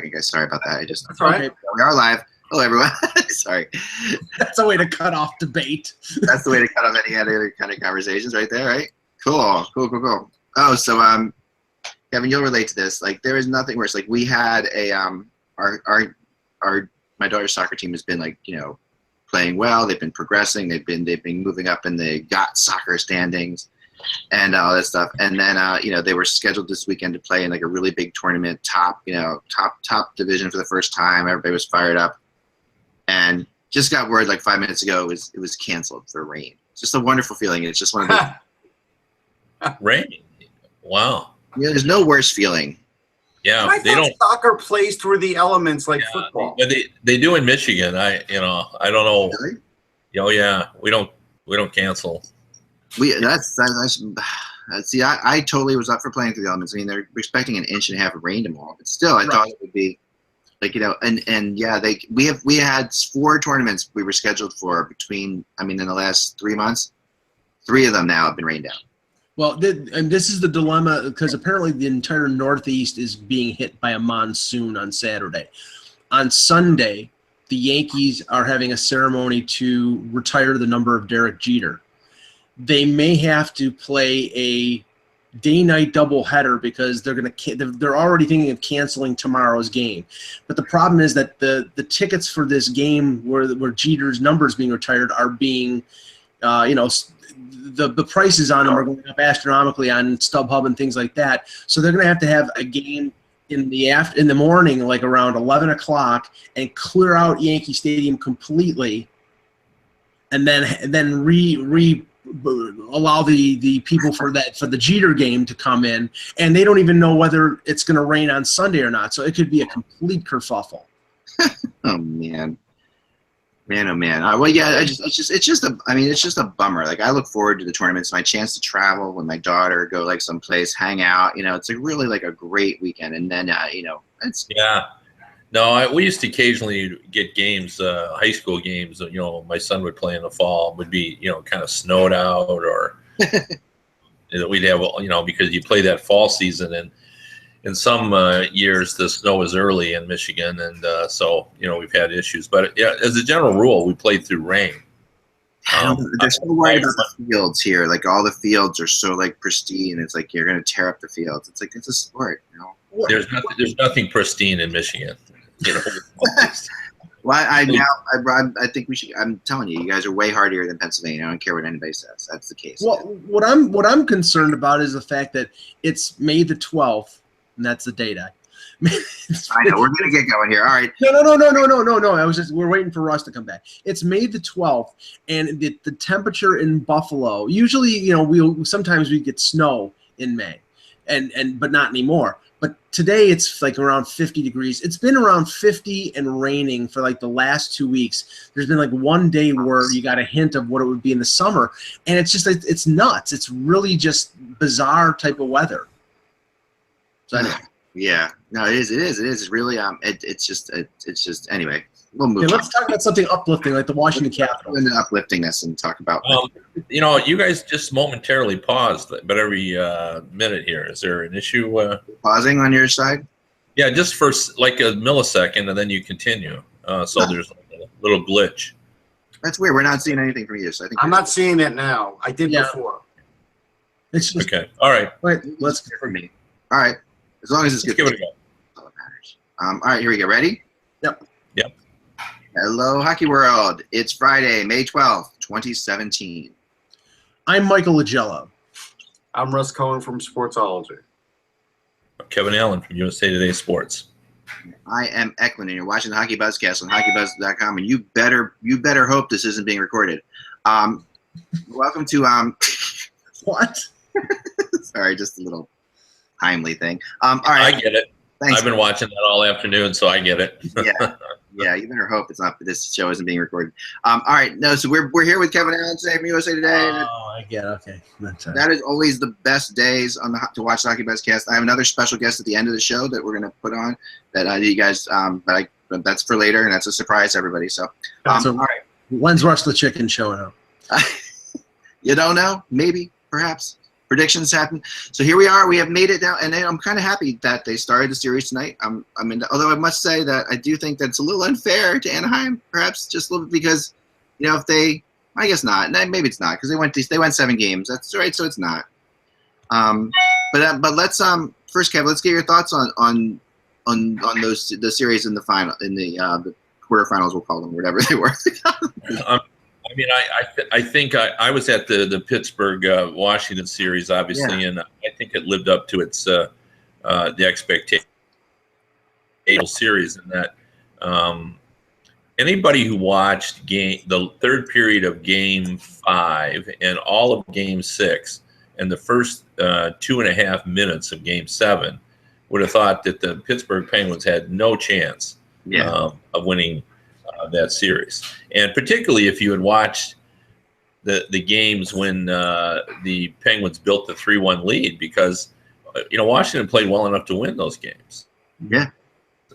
second, guys. Sorry about that. That's all right. We are live. Hello, everyone. Sorry. That's a way to cut off debate. That's the way to cut off any other kind of conversations right there, right? Cool. Oh, so Kevin, you'll relate to this. Like, there is nothing worse. Like, we had a my daughter's soccer team has been, like, you know, playing well. They've been progressing. They've been moving up in the GOT soccer standings and all that stuff. And then you know, they were scheduled this weekend to play in like a really big tournament, top division for the first time. Everybody was fired up, and just got word like 5 minutes ago it was canceled for rain. It's just a wonderful feeling. It's just one of those rain. Wow. Yeah, there's no worse feeling. Yeah, I thought soccer plays through the elements like football. But they do in Michigan. I don't know. Really? Oh yeah, we don't cancel. That's see, I totally was up for playing through the elements. I mean, they're expecting an inch and a half of rain tomorrow, but still, I thought it would be like, you know, and yeah, we had 4 tournaments we were scheduled for between, I mean, in the last 3 months, 3 of them now have been rained out. Well, and this is the dilemma, because apparently the entire Northeast is being hit by a monsoon on Saturday. On Sunday, the Yankees are having a ceremony to retire the number of Derek Jeter. They may have to play a day-night doubleheader because they're already thinking of canceling tomorrow's game. But the problem is that the tickets for this game where Jeter's number is being retired are being, you know, the prices on them are going up astronomically on StubHub and things like that. So they're going to have a game in the morning, like around 11 o'clock, and clear out Yankee Stadium completely, and then allow the people for the Jeter game to come in, and they don't even know whether it's going to rain on Sunday or not. So it could be a complete kerfuffle. Oh man. Oh man. Well, yeah. It's just a bummer. Like, I look forward to the tournaments, my chance to travel with my daughter, go like someplace, hang out. You know, it's like really like a great weekend. And then you know, it's No, we used to occasionally get games, high school games. You know, my son would play in the fall. Would be, you know, kind of snowed out, or we'd have, you know, because you play that fall season, and in some years the snow is early in Michigan, and so, you know, we've had issues. But yeah, as a general rule, we played through rain. They're so worried about the fields here. Like, all the fields are so like pristine. It's like you're going to tear up the fields. It's like, it's a sport, you know. There's nothing pristine in Michigan. You know. Well, I think we should. I'm telling you, you guys are way hardier than Pennsylvania. I don't care what anybody says. That's the case. Well, what I'm concerned about is the fact that it's May the 12th, and that's the date. I know we're gonna get going here. All right. No. We're waiting for Russ to come back. It's May the 12th, and the temperature in Buffalo. Usually, you know, sometimes we get snow in May, but not anymore. But today it's like around 50 degrees. It's been around 50 and raining for like the last 2 weeks. There's been like one day where you got a hint of what it would be in the summer, and it's just, it's nuts. It's really just bizarre type of weather. So anyway. Yeah, no, it is. It's really it's just anyway. We'll move. Okay, let's talk about something uplifting, like the Washington Capitals. And upliftingness, and talk about. You know, you guys just momentarily paused, but every minute here, is there an issue? Pausing on your side? Yeah, just for like a millisecond, and then you continue. So there's a little glitch. That's weird. We're not seeing anything from you, so I think I'm not seeing it now. I did before. It's just, okay. All right. Wait, let's hear from me. All right. As long as it's good. Give it a go. All that matters. All right, here we go. Ready? Yep. Hello, Hockey World. It's Friday, May 12th, 2017. I'm Michael Lagello. I'm Russ Cohen from Sportsology. Kevin Allen from USA Today Sports. I am Eklund, and you're watching the HockeyBuzzcast on HockeyBuzz.com, and you better hope this isn't being recorded. Welcome to What? Sorry, just a little timely thing. All right. I get it. Thanks. I've been watching that all afternoon, so I get it. Yeah, you better hope this show isn't being recorded. All right, no, so we're here with Kevin Allen today from USA Today. Oh, I get it. Okay. That is always the best days to watch the HockeyBuzzcast. I have another special guest at the end of the show that we're going to put on that you guys, but that's for later, and that's a surprise to everybody. So, all right. When's Rush the Chicken showing up? You don't know? Maybe, perhaps. predictions happen. So here we are. We have made it down, and I'm kind of happy that they started the series tonight. Although I must say that I do think that's a little unfair to Anaheim, perhaps just a little bit because, if they, I guess not. Maybe it's not because they went 7 games. That's right. So it's not. But let's first, Kev, let's get your thoughts on the series in the final, in the quarterfinals, we'll call them, whatever they were. I think I was at the Pittsburgh Washington series, obviously, and I think it lived up to its the expectation series in that anybody who watched the third period of Game 5 and all of Game 6 and the first 2.5 minutes of Game 7 would have thought that the Pittsburgh Penguins had no chance of winning that series. And particularly if you had watched the games when the Penguins built the 3-1 lead, because Washington played well enough to win those games. Yeah.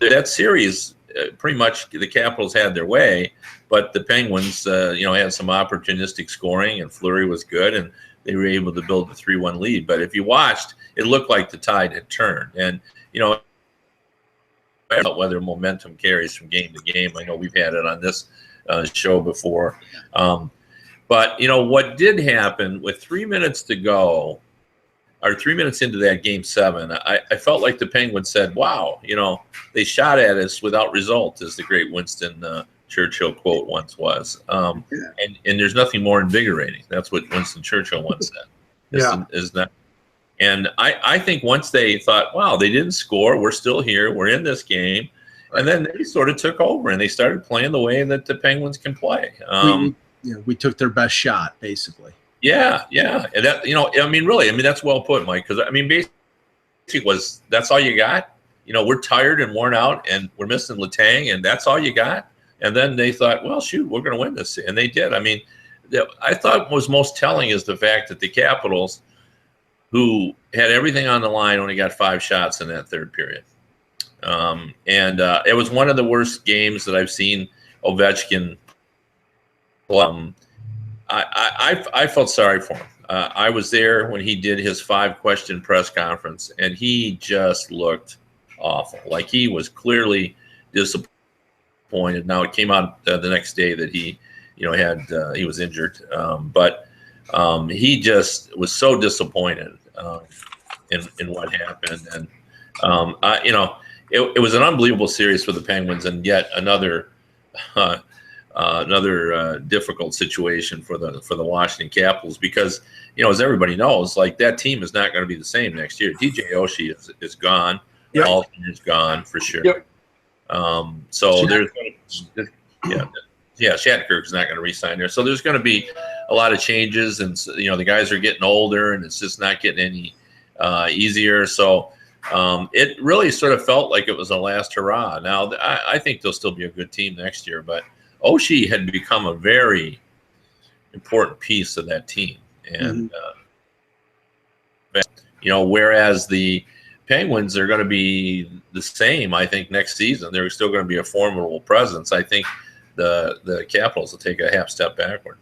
That series, pretty much the Capitals had their way, but the Penguins, had some opportunistic scoring, and Fleury was good, and they were able to build the 3-1 lead. But if you watched, it looked like the tide had turned. And, whether momentum carries from game to game. I know we've had it on this show before. But, what did happen with 3 minutes to go, or 3 minutes into that Game 7, I felt like the Penguins said, wow, they shot at us without result, as the great Winston Churchill quote once was. And there's nothing more invigorating. That's what Winston Churchill once said. Is that? And I think once they thought, wow, they didn't score, we're still here, we're in this game, and then they sort of took over and they started playing the way that the Penguins can play. We took their best shot, basically. Yeah. And that, really, that's well put, Mike, because, basically that's all you got. We're tired and worn out, and we're missing Letang, and that's all you got. And then they thought, well, shoot, we're going to win this. And they did. I thought what was most telling is the fact that the Capitals, who had everything on the line, only got 5 shots in that third period. It was one of the worst games that I've seen Ovechkin play. I felt sorry for him. I was there when he did his 5-question press conference, and he just looked awful. Like he was clearly disappointed. Now it came out the next day that he was injured, but he just was so disappointed in what happened, and it was an unbelievable series for the Penguins, and yet another difficult situation for the Washington Capitals, because as everybody knows, like that team is not going to be the same next year. DJ Oshie is gone. Yep. Alton is gone for sure. Yep. So there's Shattenkirk is not going to re-sign there. So there's going to be a lot of changes, and the guys are getting older, and it's just not getting any easier. So it really sort of felt like it was a last hurrah. Now I think they'll still be a good team next year, but Oshie had become a very important piece of that team, and whereas the Penguins are going to be the same, I think next season they're still going to be a formidable presence. I think the Capitals will take a half step backward.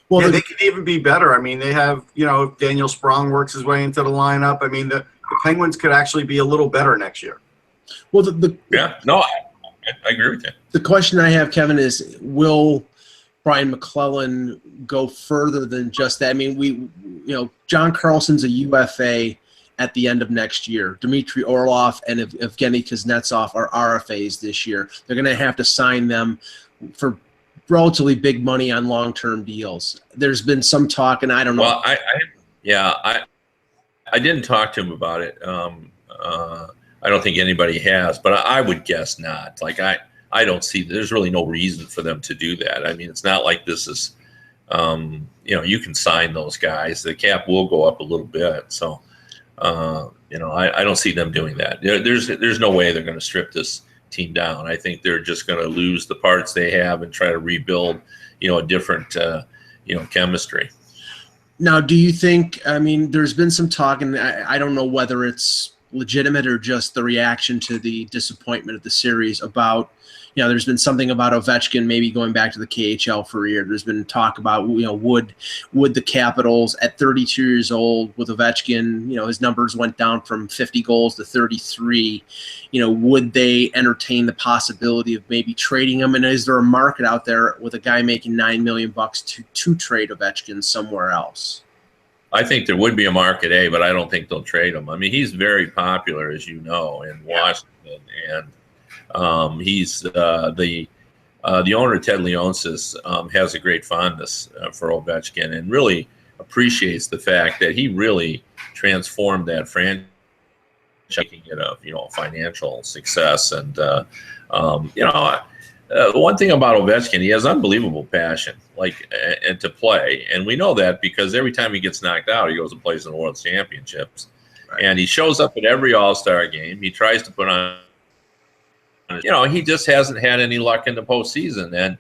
Well, they could even be better. They have, if Daniel Sprong works his way into the lineup, the Penguins could actually be a little better next year. Well, I agree with you. The question I have, Kevin, is will Brian McClellan go further than just that? John Carlson's a UFA at the end of next year. Dmitry Orlov and Evgeny Kuznetsov are RFAs this year. They're going to have to sign them for relatively big money on long-term deals. There's been some talk, and I don't know. Well, I didn't talk to him about it. I don't think anybody has, but I would guess not. Like I don't see, there's really no reason for them to do that. It's not like this is, you can sign those guys. The cap will go up a little bit. So, I don't see them doing that. There's no way they're going to strip this team down. I think they're just going to lose the parts they have and try to rebuild, a different, chemistry. Now, do you think, there's been some talk, and I don't know whether it's legitimate or just the reaction to the disappointment of the series about, there's been something about Ovechkin maybe going back to the KHL for a year. There's been talk about, would the Capitals at 32 years old with Ovechkin, his numbers went down from 50 goals to 33. Would they entertain the possibility of maybe trading him? And is there a market out there with a guy making $9 million to trade Ovechkin somewhere else? I think there would be a market, but I don't think they'll trade him. I mean, he's very popular, as you know, in Washington, and he's the owner, Ted Leonsis, has a great fondness for Ovechkin and really appreciates the fact that he really transformed that franchise, making it a financial success. And the one thing about Ovechkin, he has unbelievable passion, and to play, and we know that because every time he gets knocked out, he goes and plays in the World Championships, right. And he shows up at every All-Star game. He tries to put on. He just hasn't had any luck in the postseason. And,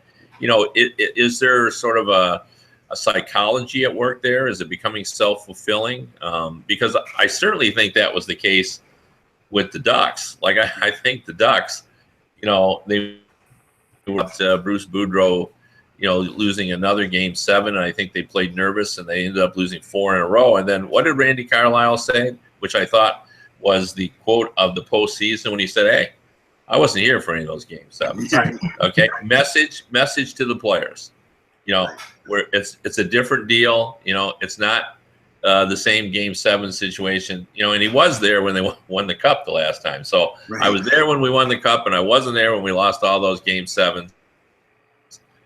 is there sort of a psychology at work there? Is it becoming self-fulfilling? Because I certainly think that was the case with the Ducks. I think the Ducks, they were Bruce Boudreau, losing another Game 7. And I think they played nervous and they ended up losing 4 in a row. And then what did Randy Carlyle say, which I thought was the quote of the postseason when he said, "Hey, I wasn't here for any of those Game 7s." Okay, message to the players. Where it's a different deal. It's not the same Game 7 situation. And he was there when they won the Cup the last time. So right. I was there when we won the Cup, and I wasn't there when we lost all those Game 7s.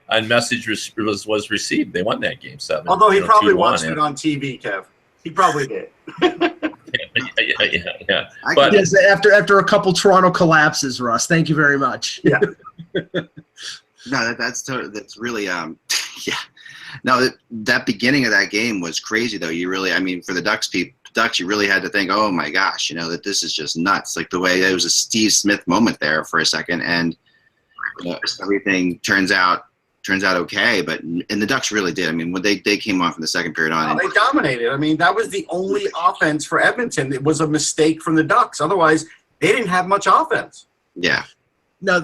And message was received. They won that Game 7. Although he probably watched it on TV, Kev. He probably did. Yeah. But yes, after a couple Toronto collapses, Russ. Thank you very much. Yeah. No, that's really yeah. No, that beginning of that game was crazy though. You really, for the Ducks, you really had to think, oh my gosh, that this is just nuts. Like the way it was a Steve Smith moment there for a second, and everything turns out okay, and the Ducks really did. When they came on from the second period on. They dominated. That was the only offense for Edmonton. It was a mistake from the Ducks. Otherwise, they didn't have much offense. Yeah. Now,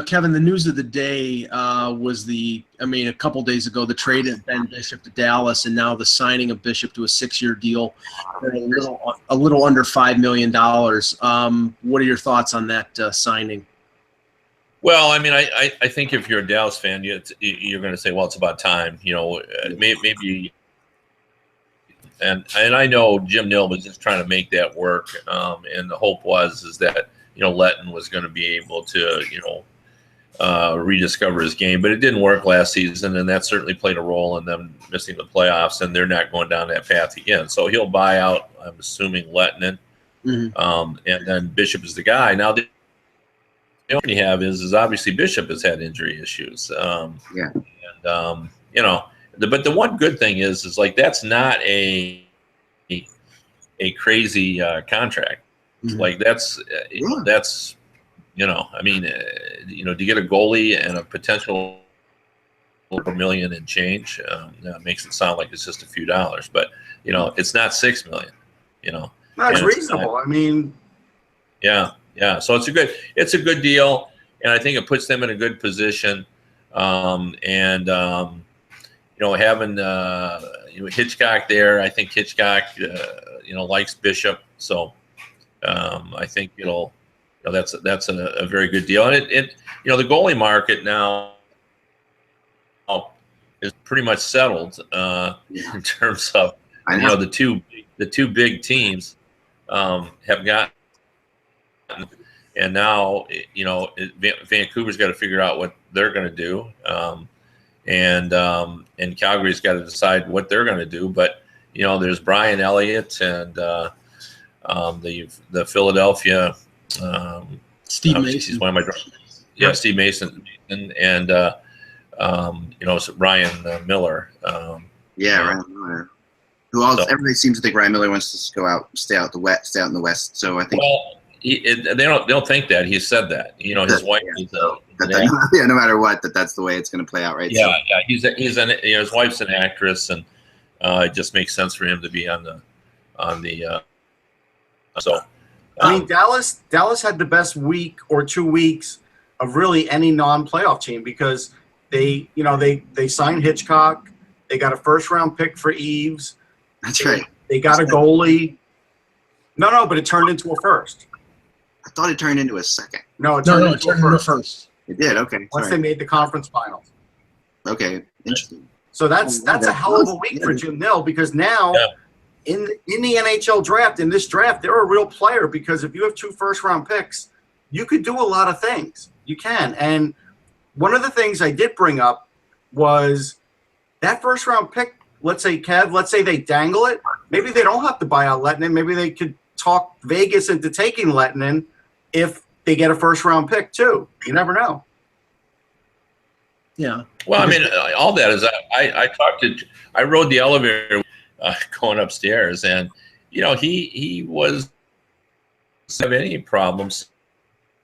Kevin, the news of the day was a couple days ago, the trade of Ben Bishop to Dallas, and now the signing of Bishop to a 6-year deal for a little under $5 million. What are your thoughts on that signing? Well, I think if you're a Dallas fan, you're going to say, well, it's about time. Maybe. And I know Jim Nill was just trying to make that work, and the hope is that Letton was going to be able to rediscover his game, but it didn't work last season, and that certainly played a role in them missing the playoffs, and they're not going down that path again. So he'll buy out, I'm assuming, Letton, and then Bishop is the guy. Now the only you have is obviously Bishop has had injury issues. Yeah. And but the one good thing is that's not a crazy contract. Mm-hmm. That's to get a goalie and a potential $1 million and change, that makes it sound like it's just a few dollars, but it's not $6 million. That's reasonable. Yeah. So it's a good deal, and I think it puts them in a good position. Having Hitchcock there, I think Hitchcock likes Bishop, so I think that's a very good deal. And the goalie market now is pretty much settled in terms of the two big teams have got. And now, Vancouver's got to figure out what they're going to do, and Calgary's got to decide what they're going to do. But there's Brian Elliott and the Philadelphia Steve Mason. One of my Steve Mason and Ryan Miller. Ryan Miller. Everybody seems to think Ryan Miller wants to stay out in the West. So I think. Well, they don't think that. He said that. His wife is no matter what, that's the way it's going to play out, right? Yeah, so. His wife's an actress, and it just makes sense for him to be on the. So I mean, Dallas had the best week or 2 weeks of really any non-playoff team because they signed Hitchcock, they got a first-round pick for Eves. That's right. They got a goalie. No, but it turned into a first. I thought it turned into a second. No, it turned into a first. It did. Okay. Once they made the conference finals. Okay. Interesting. So that's a hell of a week for Jim Nill because now in the NHL draft, in this draft, they're a real player because if you have 2 first-round picks, you could do a lot of things. You can. And one of the things I did bring up was that first-round pick, let's say they dangle it. Maybe they don't have to buy out Lettinen. Maybe they could talk Vegas into taking Lettinen if they get a first-round pick too. You never know. Yeah. Well, I mean, all that is I rode the elevator going upstairs, and he was have any problems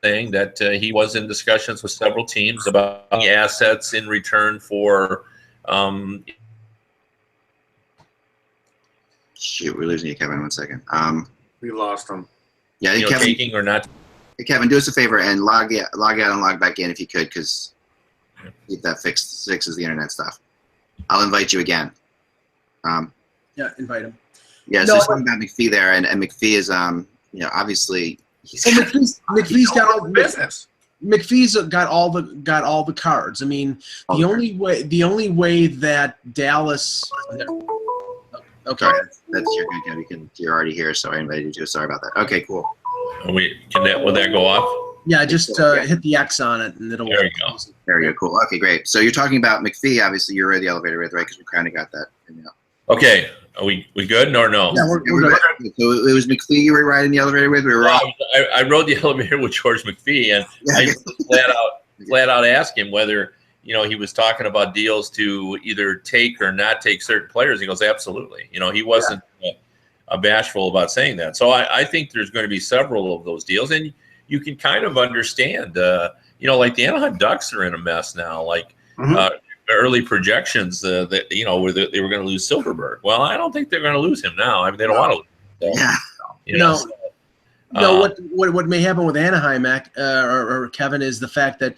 saying that he was in discussions with several teams about assets in return for. Shoot, we're losing you, Kevin. 1 second. We lost him. Yeah, Kevin. Taking or not. Hey, Kevin, do us a favor and log out and log back in if you could, because if that fixes the internet stuff. I'll invite you again. Yeah, invite him. Yeah, so something about McPhee there, and McPhee is obviously McPhee's got all the business. McPhee's got all the cards. I mean, the only way that Dallas. Okay, that's you're already here, so I invited you to. Sorry about that. Okay, cool. Will that go off? Yeah, just hit the X on it, and it'll. There you go. There you go. Cool. Okay, great. So you're talking about McPhee. Obviously, you rode the elevator with, right? Because we kind of got that. Okay, are we good or no? Yeah, we're good. So it was McPhee you were riding the elevator with. We were all. I rode the elevator with George McPhee, and I flat out asked him whether he was talking about deals to either take or not take certain players. He goes, absolutely. He wasn't bashful about saying that. So I think there's going to be several of those deals, and you can kind of understand. Like the Anaheim Ducks are in a mess now. Like early projections that where they were going to lose Silverberg. Well, I don't think they're going to lose him now. I mean, they don't want to lose him. No. What may happen with Anaheim, or Kevin, is the fact that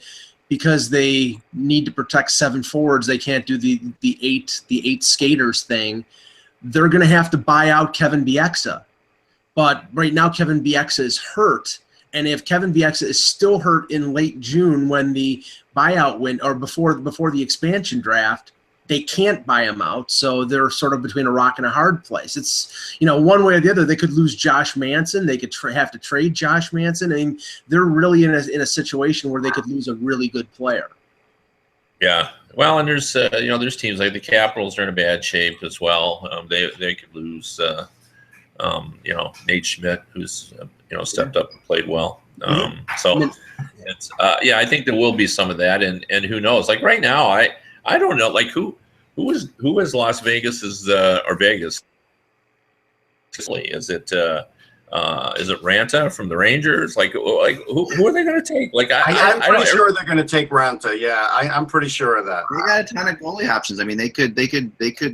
because they need to protect 7 forwards, they can't do the eight skaters thing. They're going to have to buy out Kevin Bieksa. But right now, Kevin Bieksa is hurt. And if Kevin Bieksa is still hurt in late June when the buyout went, or before the expansion draft, they can't buy him out. So they're sort of between a rock and a hard place. It's, one way or the other. They could lose Josh Manson. They could have to trade Josh Manson. I mean, they're really in a situation where they could lose a really good player. Yeah. Well, and there's there's teams like the Capitals are in a bad shape as well. They could lose Nate Schmidt, who's stepped up and played well. So it's I think there will be some of that, and who knows? Like right now, I don't know. Like who is Las Vegas's or Vegas? Is it Ranta from the Rangers? Like who are they going to take? Like I'm pretty sure they're going to take Ranta. Yeah, I'm pretty sure of that. They got a ton of goalie options. I mean, they could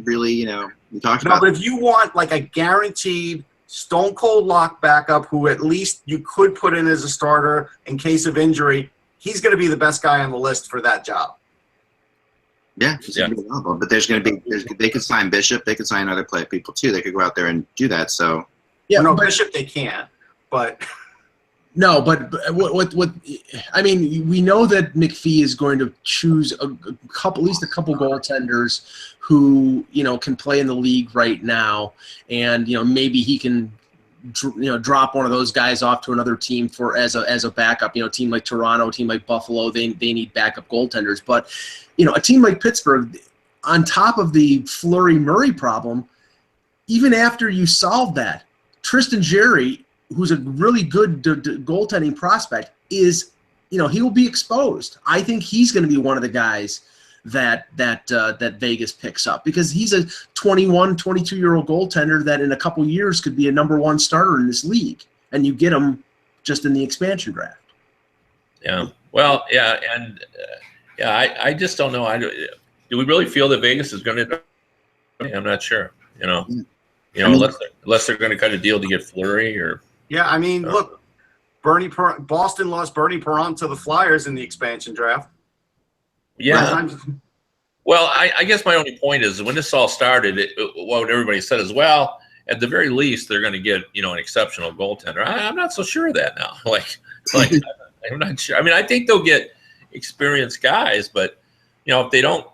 really we talked about. But if you want like a guaranteed stone cold lock backup who at least you could put in as a starter in case of injury, he's going to be the best guy on the list for that job. Yeah, but there's going to be they could sign Bishop, they could sign other people too. They could go out there and do that. So Bishop they can't, but what I mean, we know that McPhee is going to choose at least a couple goaltenders who can play in the league right now, and maybe he can drop one of those guys off to another team as a backup. A team like Toronto, a team like Buffalo, they need backup goaltenders. But a team like Pittsburgh, on top of the Fleury-Murray problem, even after you solve that, Tristan Jarry, who's a really good goaltending prospect, is he will be exposed. I think he's going to be one of the guys that Vegas picks up, because he's a 21, 22-year-old goaltender that in a couple years could be a number 1 starter in this league, and you get him just in the expansion draft. Yeah. Well, yeah, and I just don't know. Do we really feel that Vegas is going to? I'm not sure. Unless they're going to cut a deal to get Fleury, or Yeah, I mean, look, Boston lost Bernie Perron to the Flyers in the expansion draft. Yeah. Well, I guess my only point is when this all started, what everybody said is, well, at the very least, they're going to get an exceptional goaltender. I'm not so sure of that now. Like I'm not sure. I mean, I think they'll get experienced guys, but if they don't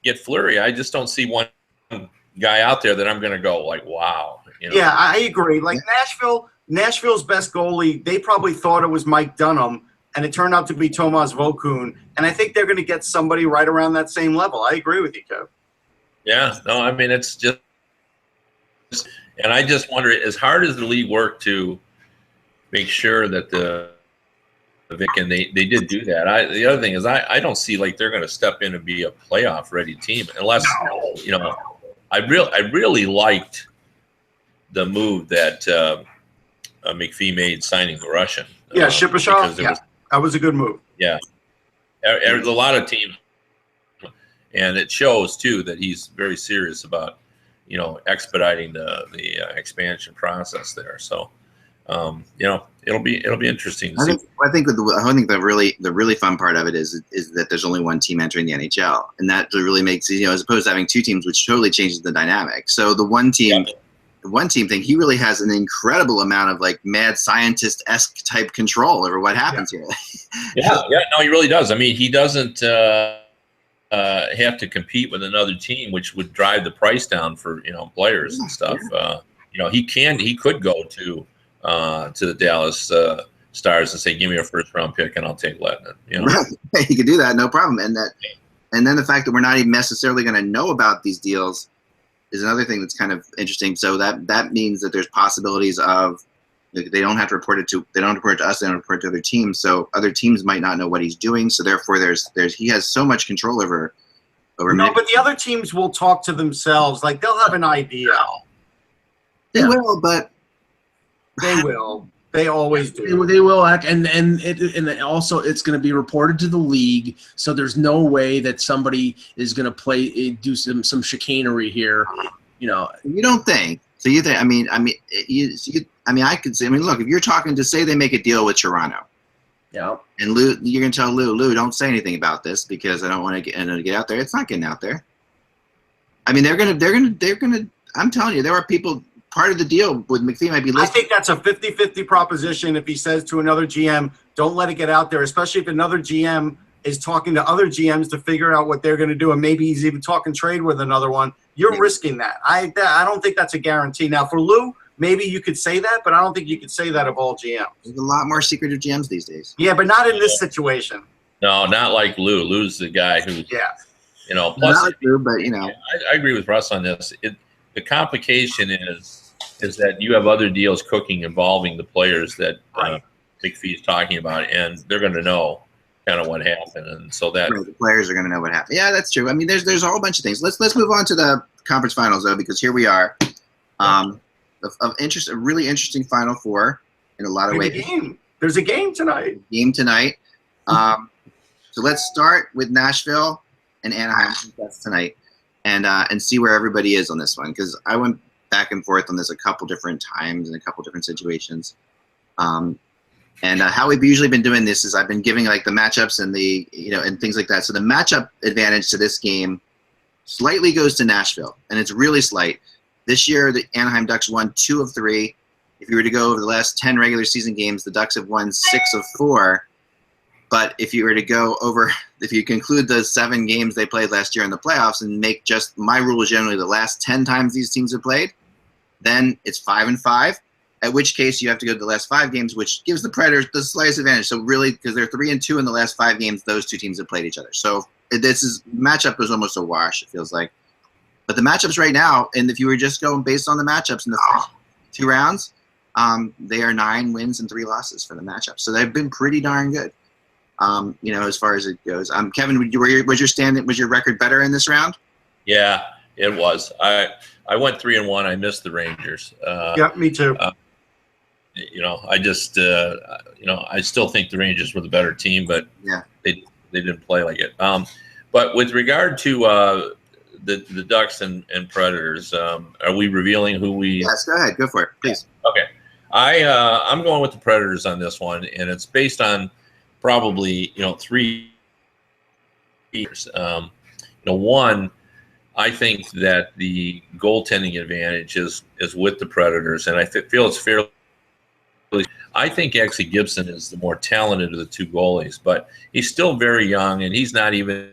get Fleury, I just don't see one guy out there that I'm going to go like, wow. Yeah, I agree. Like Nashville's best goalie, they probably thought it was Mike Dunham, and it turned out to be Tomas Vokoun. And I think they're going to get somebody right around that same level. I agree with you, Kev. Yeah, no, I mean, it's just, and I just wonder, as hard as the league worked to make sure that and they did do that. The other thing is I don't see like they're going to step in and be a playoff ready team unless I really liked the move that McPhee made signing the Russian. Yeah, Shipachyov. That was a good move. Yeah, there's a lot of teams, and it shows too that he's very serious about expediting the expansion process there. So it'll be interesting to see. I think the really fun part of it is that there's only one team entering the NHL, and that really makes as opposed to having two teams, which totally changes the dynamic. So the one team. Yeah. The one team thing, he really has an incredible amount of like mad scientist-esque type control over what happens here. No, he really does. I mean, he doesn't have to compete with another team, which would drive the price down for players and stuff. Yeah. He could go to the Dallas Stars and say, "Give me a first-round pick, and I'll take Lettinen." Right. He could do that, no problem. And then the fact that we're not even necessarily going to know about these deals is another thing that's kind of interesting. So that means that there's possibilities of they don't have to report it to us, they don't report it to other teams. So other teams might not know what he's doing. So therefore he has so much control over. No, but the other teams will talk to themselves. Like they'll have an idea. They will, but they will. They always do. They will act, and also it's going to be reported to the league. So there's no way that somebody is going to do some chicanery here. You don't think? So you think? I mean, I could say. I mean, look, if you're talking to say they make a deal with Toronto, yeah, and Lou, you're going to tell Lou, don't say anything about this because I don't want to get out there. It's not getting out there. I mean, they're gonna. I'm telling you, there are people. Part of the deal with McPhee might be listed. I think that's a 50-50 proposition if he says to another GM, don't let it get out there, especially if another GM is talking to other GMs to figure out what they're going to do, and maybe he's even talking trade with another one. You're risking that. I don't think that's a guarantee. Now, for Lou, maybe you could say that, but I don't think you could say that of all GMs. There's a lot more secretive GMs these days. Yeah, but not in this situation. No, not like Lou. Lou's the guy who, plus, not like Lou, but I agree with Russ on this. The complication is that you have other deals cooking involving the players that McPhee is talking about, and they're going to know kind of what happened, and so that the players are going to know what happened. Yeah, that's true. I mean, there's a whole bunch of things. Let's move on to the conference finals though, because here we are, of interest, a really interesting Final Four in a lot of ways. There's a game tonight. So let's start with Nashville and Anaheim. That's tonight, and see where everybody is on this one, because I went back and forth on this a couple different times in a couple different situations. And how we've usually been doing this is I've been giving like the matchups and the, and things like that. So the matchup advantage to this game slightly goes to Nashville, and it's really slight. This year, the Anaheim Ducks won 2 of 3. If you were to go over the last 10 regular season games, the Ducks have won 6 of 4. But if you were to go over, if you conclude the 7 games they played last year in the playoffs and make just my rule is generally the last 10 times these teams have played, then it's 5-5. At which case you have to go to the last 5 games, which gives the Predators the slightest advantage. So really, because they're 3-2 in the last 5 games, those 2 teams have played each other. So this matchup is almost a wash. It feels like. But the matchups right now, and if you were just going based on the matchups in the first 2 rounds, they are 9 wins and 3 losses for the matchup. So they've been pretty darn good. As far as it goes. Kevin, was your record better in this round? Yeah, it was. I went 3-1. I missed the Rangers. Yeah, me too. I just, I still think the Rangers were the better team, but they didn't play like it. But with regard to the Ducks and Predators, are we revealing who we? Yes, go ahead, go for it, please. Okay. I'm going with the Predators on this one, and it's based on probably 3 years. One, I think that the goaltending advantage is with the Predators, and I feel it's fairly. I think actually Gibson is the more talented of the 2 goalies, but he's still very young, and he's not even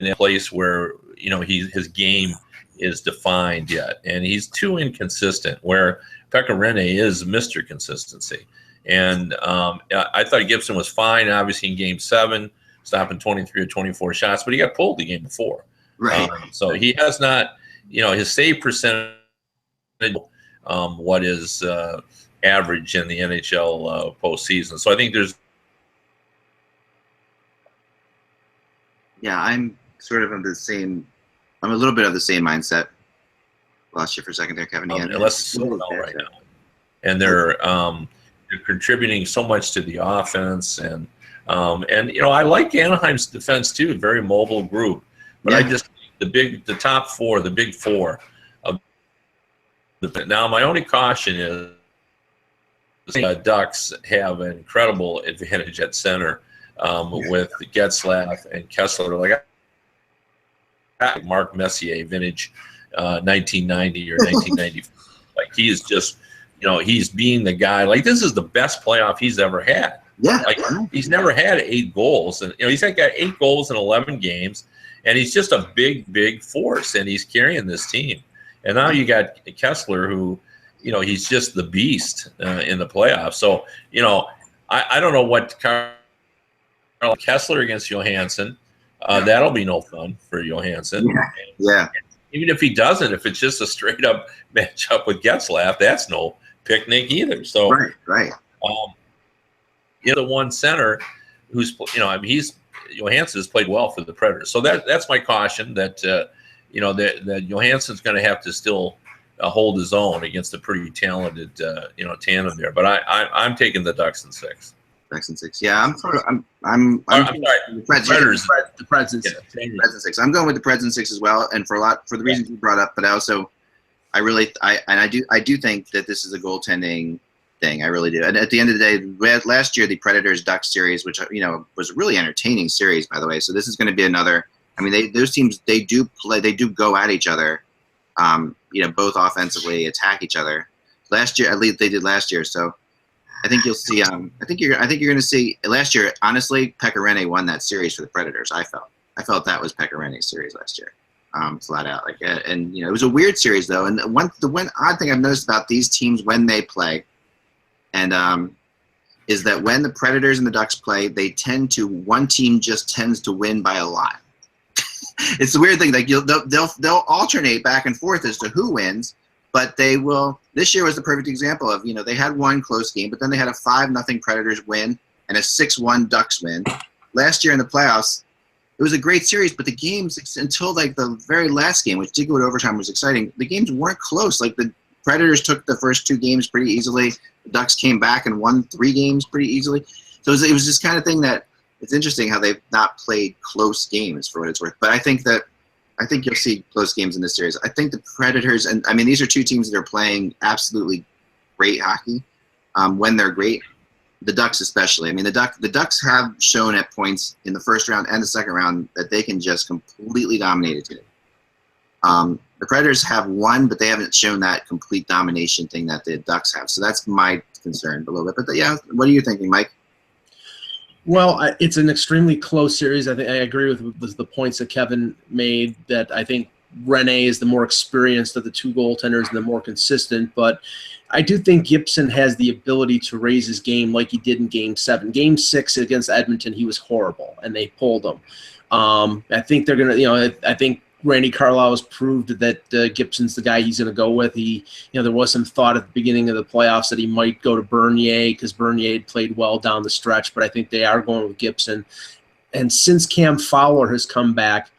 in a place where his game is defined yet, and he's too inconsistent. Where Pekka Rinne is Mr. Consistency, and I thought Gibson was fine, obviously in Game 7, stopping 23 or 24 shots, but he got pulled the game before. Right. So he has not, his save percentage, what is average in the NHL postseason. So I think there's. Yeah, I'm sort of of the same. I'm a little bit of the same mindset. Lost you for a second there, Kevin. Again, Less slow right now, and they're contributing so much to the offense, and I like Anaheim's defense too. Very mobile group, but I just the top 4, the big 4. Now my only caution is. Ducks have an incredible advantage at center with Getzlaf and Kessler. Like Mark Messier, vintage 1990 or 1990. Like he is just, he's being the guy. Like this is the best playoff he's ever had. Yeah. Like he's never had 8 goals, and he's got 8 goals in 11 games, and he's just a big force, and he's carrying this team. And now you got Kessler, who. He's just the beast in the playoffs. So, I don't know what Kessler against Johansson. That'll be no fun for Johansson. Yeah. Even if he doesn't, if it's just a straight up matchup with Getzlaf, that's no picnic either. So, right. The one center who's, Johansson has played well for the Predators. So that's my caution that, that Johansson's going to have to still hold his own against a pretty talented, tandem there. But I'm taking the Ducks in 6. Ducks in 6. Yeah, I'm sorry. The Predators. The Preds in 6. Preds in 6. I'm going with the Preds in 6 as well, and for the reasons you brought up. But I do think that this is a goaltending thing. I really do. And at the end of the day, last year the Predators Ducks series, which was a really entertaining series, by the way. So this is going to be another. I mean, those teams they do go at each other. Both offensively attack each other. Last year, at least they did last year. So I think you'll see. I think you're going to see last year. Honestly, Pekka Rinne won that series for the Predators. I felt that was Pekka Rinne's series last year, flat out. It was a weird series though. And the one odd thing I've noticed about these teams when they play, and is that when the Predators and the Ducks play, one team just tends to win by a lot. It's the weird thing. Like they'll alternate back and forth as to who wins, but they will. This year was the perfect example of they had one close game, but then they had a 5-0 Predators win and a 6-1 Ducks win. Last year in the playoffs, it was a great series, but the games until like the very last game, which did go to overtime, was exciting. The games weren't close. Like the Predators took the first 2 games pretty easily. The Ducks came back and won 3 games pretty easily. So it was this kind of thing that. It's interesting how they've not played close games for what it's worth. But I think you'll see close games in this series. I think the Predators, and I mean, these are 2 teams that are playing absolutely great hockey when they're great. The Ducks especially. I mean, the Ducks have shown at points in the first round and the second round that they can just completely dominate a team. The Predators have won, but they haven't shown that complete domination thing that the Ducks have. So that's my concern a little bit. But yeah, what are you thinking, Mike? Well, it's an extremely close series. I think I agree with the points that Kevin made. That I think Rinne is the more experienced of the 2 goaltenders and the more consistent. But I do think Gibson has the ability to raise his game like he did in Game 7. Game 6 against Edmonton, he was horrible, and they pulled him. I think they're gonna. I think Randy Carlisle has proved that Gibson's the guy he's going to go with. There was some thought at the beginning of the playoffs that he might go to Bernier because Bernier had played well down the stretch, but I think they are going with Gibson. And since Cam Fowler has come back,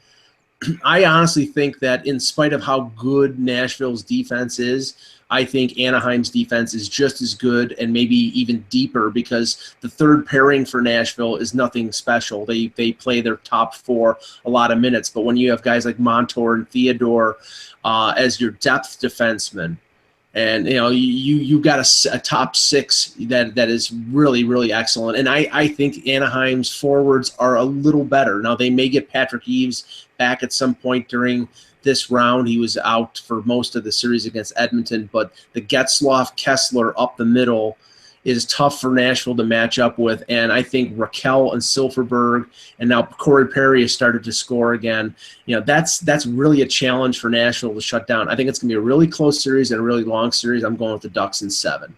I honestly think that in spite of how good Nashville's defense is, I think Anaheim's defense is just as good and maybe even deeper because the third pairing for Nashville is nothing special. They play their top 4 a lot of minutes. But when you have guys like Montour and Theodore as your depth defensemen, And you got a top six that is really, really excellent. And I think Anaheim's forwards are a little better. Now they may get Patrick Eaves back at some point during this round. He was out for most of the series against Edmonton, but the Getzlaf Kessler up the middle is tough for Nashville to match up with. And I think Raquel and Silverberg, and now Corey Perry has started to score again. That's really a challenge for Nashville to shut down. I think it's going to be a really close series and a really long series. I'm going with the Ducks in 7.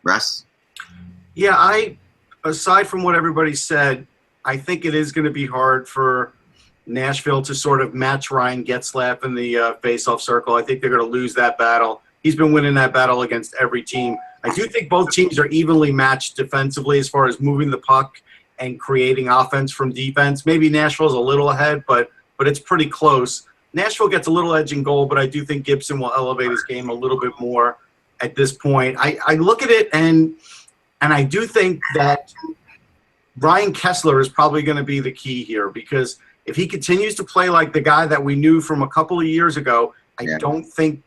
Russ? Yeah, aside from what everybody said, I think it is going to be hard for Nashville to sort of match Ryan Getzlaf in the face-off circle. I think they're going to lose that battle. He's been winning that battle against every team. I do think both teams are evenly matched defensively as far as moving the puck and creating offense from defense. Maybe Nashville's a little ahead, but it's pretty close. Nashville gets a little edge in goal, but I do think Gibson will elevate his game a little bit more at this point. I look at it, and I do think that Ryan Kessler is probably going to be the key here, because if he continues to play like the guy that we knew from a couple of years ago, I don't think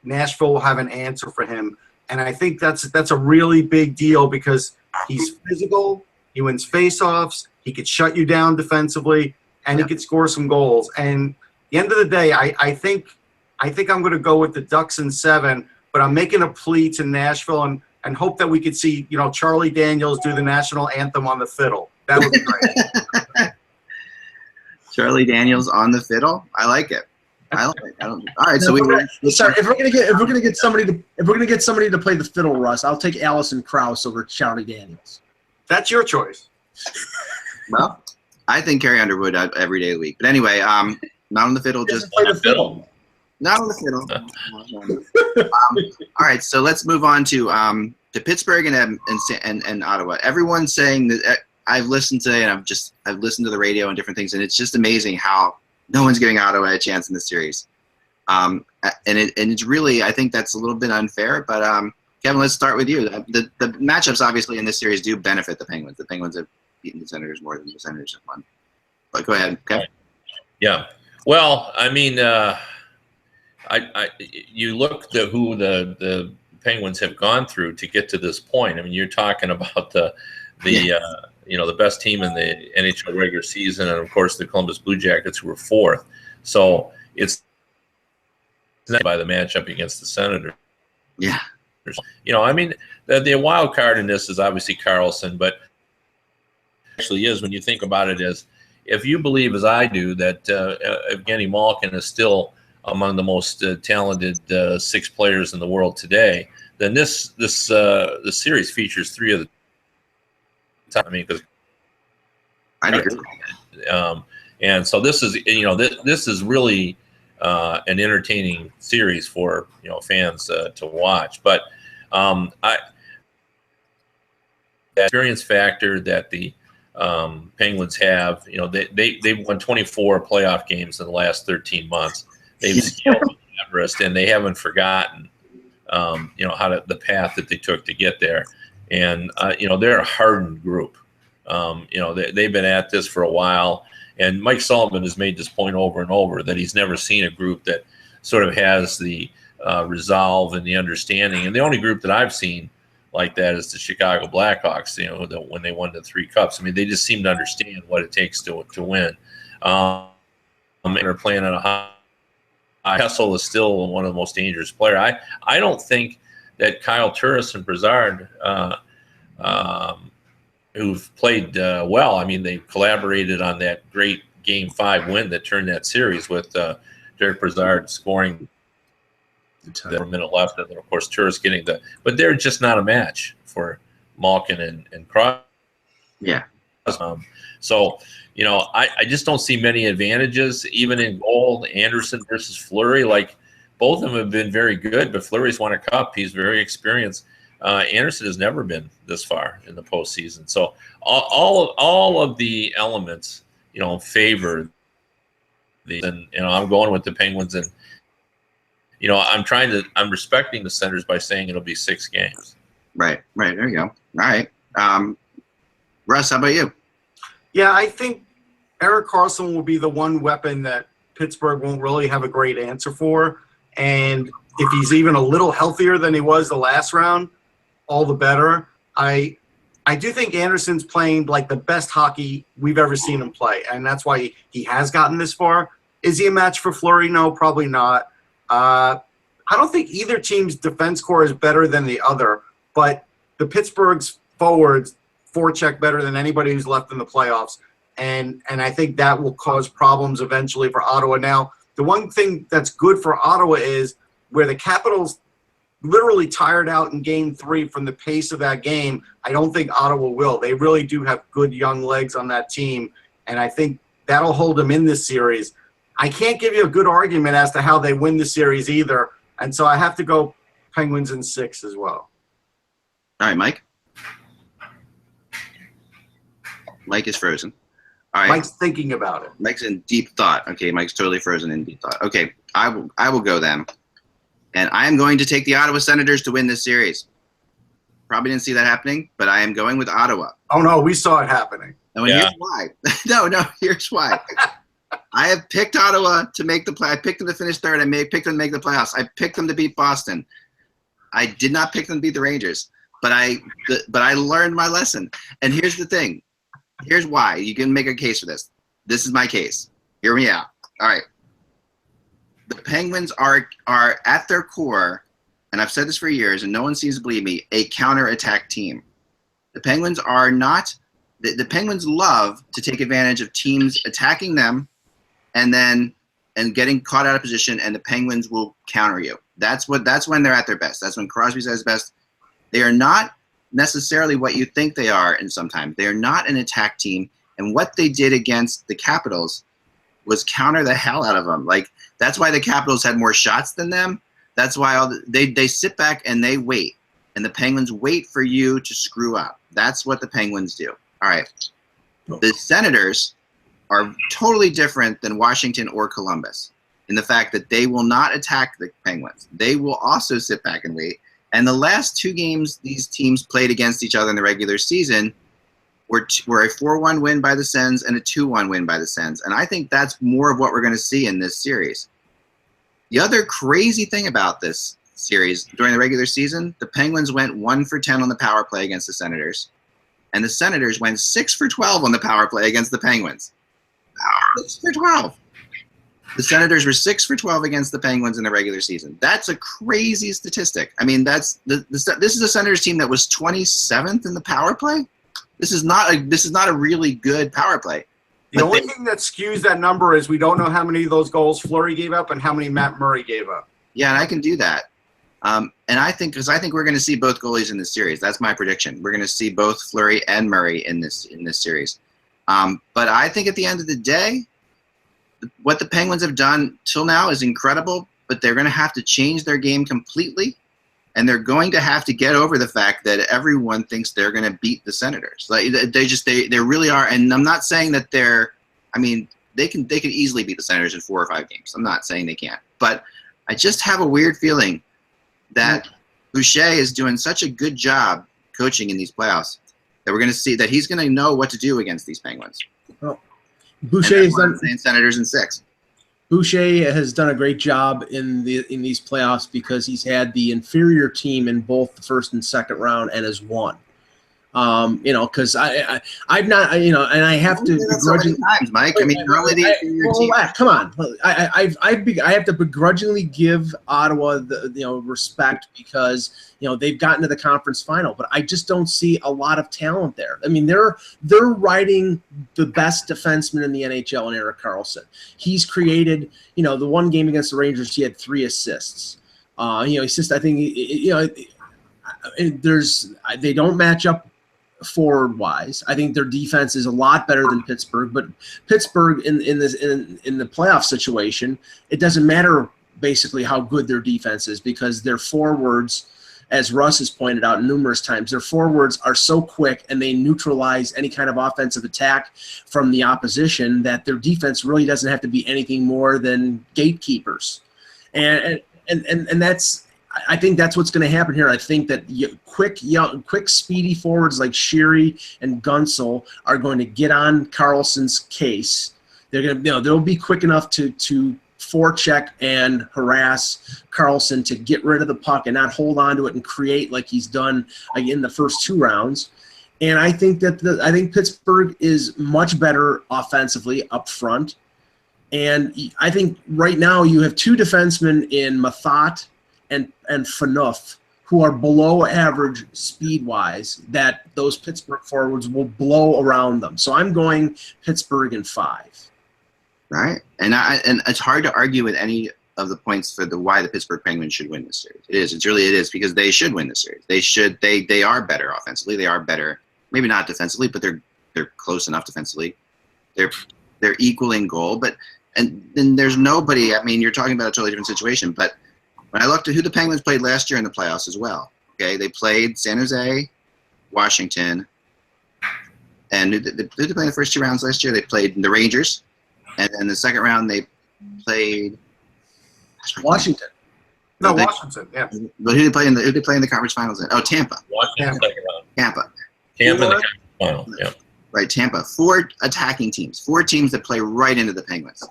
Nashville will have an answer for him. And I think that's a really big deal, because he's physical, he wins faceoffs, he could shut you down defensively, and he could score some goals. And at the end of the day, I think I'm going to go with the Ducks in 7, but I'm making a plea to Nashville and hope that we could see Charlie Daniels do the national anthem on the fiddle. That would be great. Charlie Daniels on the fiddle. I like it. All right, so if we're gonna get somebody to play the fiddle, Russ, I'll take Allison Krauss over Charlie Daniels. That's your choice. Well, I think Carrie Underwood every day of the week. But anyway, not on the fiddle, just play the fiddle. Not on the fiddle. All right, so let's move on to Pittsburgh and Ottawa. Everyone's saying that. I've listened today, and I've listened to the radio and different things, and it's just amazing how no one's giving Ottawa a chance in this series. And it's really, I think that's a little bit unfair. But Kevin, let's start with you. The matchups obviously in this series do benefit the Penguins. The Penguins have beaten the Senators more than the Senators have won. But go ahead, Kevin. Yeah. Well, I mean, you look at who the Penguins have gone through to get to this point. I mean, you're talking about the best team in the NHL regular season, and of course the Columbus Blue Jackets, who were 4th. So it's not by the matchup against the Senators. Yeah. I mean, the wild card in this is obviously Karlsson, but actually is, when you think about it, is if you believe, as I do, that Evgeny Malkin is still among the most talented 6 players in the world today, then this series features 3 of the. I mean, because and so this is this is really an entertaining series for fans to watch. But the experience factor that the Penguins have, they've won 24 playoff games in the last 13 months. They've scaled Everest, and they haven't forgotten the path that they took to get there. And, they're a hardened group. They've been at this for a while. And Mike Sullivan has made this point over and over, that he's never seen a group that sort of has the resolve and the understanding. And the only group that I've seen like that is the Chicago Blackhawks, when they won the 3 cups. I mean, they just seem to understand what it takes to win. And they're playing at a high. Kessel is still one of the most dangerous players. I don't think that Kyle Turris and Brassard, who've played well. I mean, they collaborated on that great Game 5 win that turned that series with Derek Brassard scoring a minute left, and then, of course, Turris getting but they're just not a match for Malkin and Cross. Yeah. So, I just don't see many advantages, even in goal. Anderson versus Fleury, both of them have been very good, but Fleury's won a cup. He's very experienced. Anderson has never been this far in the postseason. So all of the elements, favor these. And I'm going with the Penguins, and I'm respecting the Senators by saying it'll be 6 games. Right. There you go. All right. Russ, how about you? Yeah, I think Erik Karlsson will be the one weapon that Pittsburgh won't really have a great answer for. And if he's even a little healthier than he was the last round, all the better. I do think Anderson's playing like the best hockey we've ever seen him play, and that's why he has gotten this far. Is he a match for Fleury? No, probably not. I don't think either team's defense core is better than the other, but the Pittsburgh's forwards forecheck better than anybody who's left in the playoffs, and I think that will cause problems eventually for Ottawa. Now, the one thing that's good for Ottawa is where the Capitals literally tired out in Game 3 from the pace of that game, I don't think Ottawa will. They really do have good young legs on that team, and I think that'll hold them in this series. I can't give you a good argument as to how they win the series either, and so I have to go Penguins in 6 as well. All right, Mike. Mike is frozen. All right. Mike's thinking about it. Mike's in deep thought. Okay, Mike's totally frozen in deep thought. Okay, I will go then. And I am going to take the Ottawa Senators to win this series. Probably didn't see that happening, but I am going with Ottawa. Oh, no, we saw it happening. No, and here's why. No, here's why. I have picked Ottawa to make the play. I picked them to finish third. I picked them to make the playoffs. I picked them to beat Boston. I did not pick them to beat the Rangers, but I learned my lesson. And here's the thing. Here's why. You can make a case for this. This is my case. Hear me out. All right. The Penguins are at their core, and I've said this for years, and no one seems to believe me, a counterattack team. The Penguins are not – the Penguins love to take advantage of teams attacking them and getting caught out of position, and the Penguins will counter you. That's when they're at their best. That's when Crosby's at his best. They are not necessarily what you think they are, and sometimes they are not an attack team, and what they did against the Capitals was counter the hell out of them. Like, that's why the Capitals had more shots than them. That's why they sit back and they wait, and the Penguins wait for you to screw up. That's what the Penguins do. All right. The Senators are totally different than Washington or Columbus in the fact that they will not attack the Penguins. They will also sit back and wait. And the last 2 games these teams played against each other in the regular season were a 4-1 win by the Sens and a 2-1 win by the Sens. And I think that's more of what we're going to see in this series. The other crazy thing about this series, during the regular season, the Penguins went 1 for 10 on the power play against the Senators. And the Senators went 6 for 12 on the power play against the Penguins. 6 for 12. The Senators were 6 for 12 against the Penguins in the regular season. That's a crazy statistic. I mean, this is a Senators team that was 27th in the power play. This is not a really good power play. The only thing that skews that number is we don't know how many of those goals Fleury gave up and how many Matt Murray gave up. Yeah, and I can do that. And I think we're going to see both goalies in this series. That's my prediction. We're going to see both Fleury and Murray in this series. But I think at the end of the day, what the Penguins have done till now is incredible, but they're going to have to change their game completely, and they're going to have to get over the fact that everyone thinks they're going to beat the Senators. Like they really are. And I'm not saying that they could easily beat the Senators in 4 or 5 games. I'm not saying they can't, but I just have a weird feeling that Boucher is doing such a good job coaching in these playoffs that we're going to see that he's going to know what to do against these Penguins. Well, Boucher has done Senators in 6. Boucher has done a great job in these playoffs because he's had the inferior team in both the first and second round and has won. Because I've not, and I have to begrudgingly times, Mike. I mean, you're only the inferior team. Come on, I have to begrudgingly give Ottawa the respect because they've gotten to the conference final, but I just don't see a lot of talent there. I mean, they're riding the best defenseman in the NHL in Erik Karlsson. He's created, the one game against the Rangers, he had 3 assists. It's just, I think, they don't match up forward wise. I think their defense is a lot better than Pittsburgh, but Pittsburgh in the playoff situation, it doesn't matter basically how good their defense is because their forwards, as Russ has pointed out numerous times, their forwards are so quick and they neutralize any kind of offensive attack from the opposition that their defense really doesn't have to be anything more than gatekeepers. And that's, I think that's what's going to happen here. I think that quick, speedy forwards like Sheary and Gunsel are going to get on Karlsson's case. They're going to, they'll be quick enough to forecheck and harass Carlson to get rid of the puck and not hold on to it and create like he's done in the first 2 rounds. And I think that I think Pittsburgh is much better offensively up front. And I think right now you have 2 defensemen in Mathot and Phaneuf who are below average speed-wise that those Pittsburgh forwards will blow around them. So I'm going Pittsburgh in 5. Right. And it's hard to argue with any of the points for why the Pittsburgh Penguins should win this series. It is. It is because they should win this series. They are better offensively. They are better, maybe not defensively, but they're close enough defensively. They're equal in goal, and then there's nobody. I mean, you're talking about a totally different situation, but when I looked at who the Penguins played last year in the playoffs as well, okay, they played San Jose, Washington, and who did they play in the first 2 rounds last year? They played the Rangers, and then the second round they played Washington. No, Washington. Yeah. But who did they play in the conference finals? Oh, Tampa. Washington second round. Tampa in the conference final. Yeah. Right, Tampa. 4 attacking teams. 4 teams that play right into the Penguins.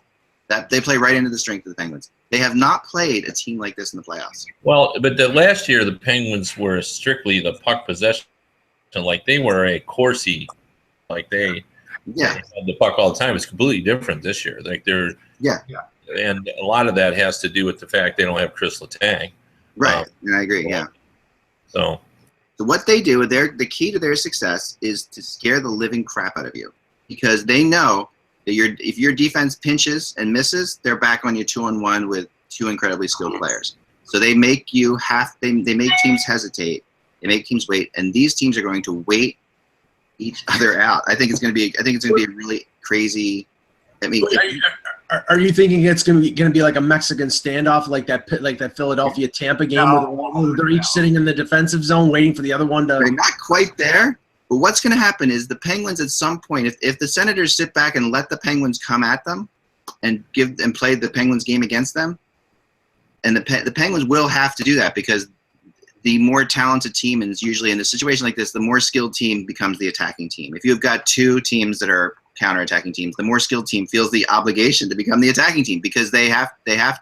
That they play right into the strength of the Penguins. They have not played a team like this in the playoffs. Well, but last year the Penguins were strictly the puck possession, like they were a Corsi, like they had the puck all the time. It's completely different this year. Like and a lot of that has to do with the fact they don't have Chris Letang. Right, and I agree. Yeah. So what they do, the key to their success is to scare the living crap out of you, because they know that if your defense pinches and misses, they're back on you 2-on-1 with 2 incredibly skilled players. So they make they make teams hesitate. They make teams wait, and these teams are going to wait each other out. I think it's going to be a really crazy. I mean, are you thinking it's going to be like a Mexican standoff, like that Philadelphia Tampa game where they're each sitting in the defensive zone waiting for the other one to? They're not quite there. But what's going to happen is the Penguins at some point, if the Senators sit back and let the Penguins come at them and play the Penguins game against them, and the Penguins will have to do that, because the more talented team is usually in a situation like this, the more skilled team becomes the attacking team. If you've got 2 teams that are counterattacking teams, the more skilled team feels the obligation to become the attacking team, because they have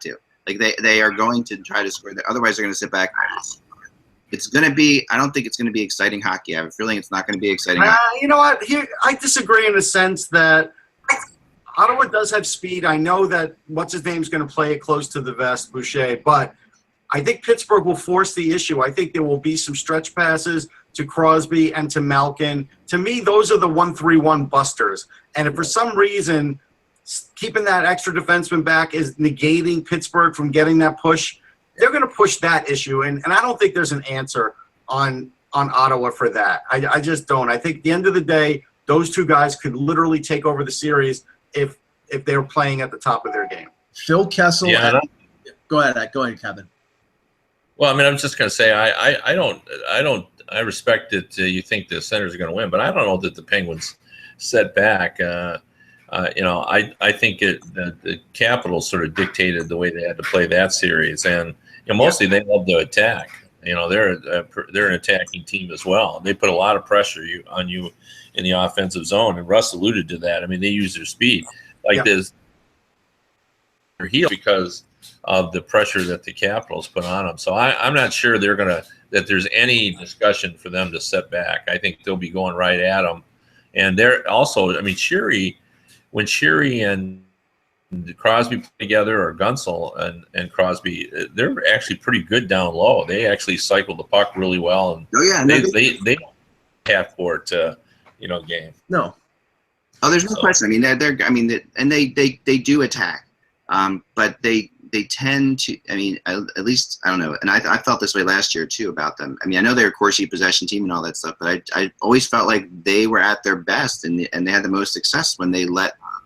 to. Like they are going to try to score. Otherwise, they're going to sit back. It's going to be – I don't think it's going to be exciting hockey. I have a feeling it's not going to be exciting hockey. You know what? Here, I disagree in the sense that Ottawa does have speed. I know that what's-his-name's going to play it close to the vest, Boucher, but I think Pittsburgh will force the issue. I think there will be some stretch passes to Crosby and to Malkin. To me, those are the 1-3-1 busters. And if for some reason keeping that extra defenseman back is negating Pittsburgh from getting that push – they're going to push that issue, and I don't think there's an answer on Ottawa for that. I just don't. I think at the end of the day, those 2 guys could literally take over the series if they were playing at the top of their game. Phil Kessel. Yeah, go ahead, Kevin. Well, I mean, I'm just going to say I respect that you think the Senators are going to win, but I don't know that the Penguins set back. I think the Capitals sort of dictated the way they had to play that series, and mostly they love to attack. They're an attacking team as well. They put a lot of pressure on you in the offensive zone, and Russ alluded to that. I mean, they use their speed like this. They're healed because of the pressure that the Capitals put on them. So I'm not sure that there's any discussion for them to set back. I think they'll be going right at them, and they're also. I mean, when Sheary and Crosby play together, or Gunsel and Crosby, they're actually pretty good down low. They actually cycle the puck really well, and they don't half court game. No. Oh, there's no question. I mean, they do attack, but they tend to. I mean, at least I don't know. And I felt this way last year too about them. I mean, I know they're a Corsi possession team and all that stuff, but I always felt like they were at their best and they had the most success when they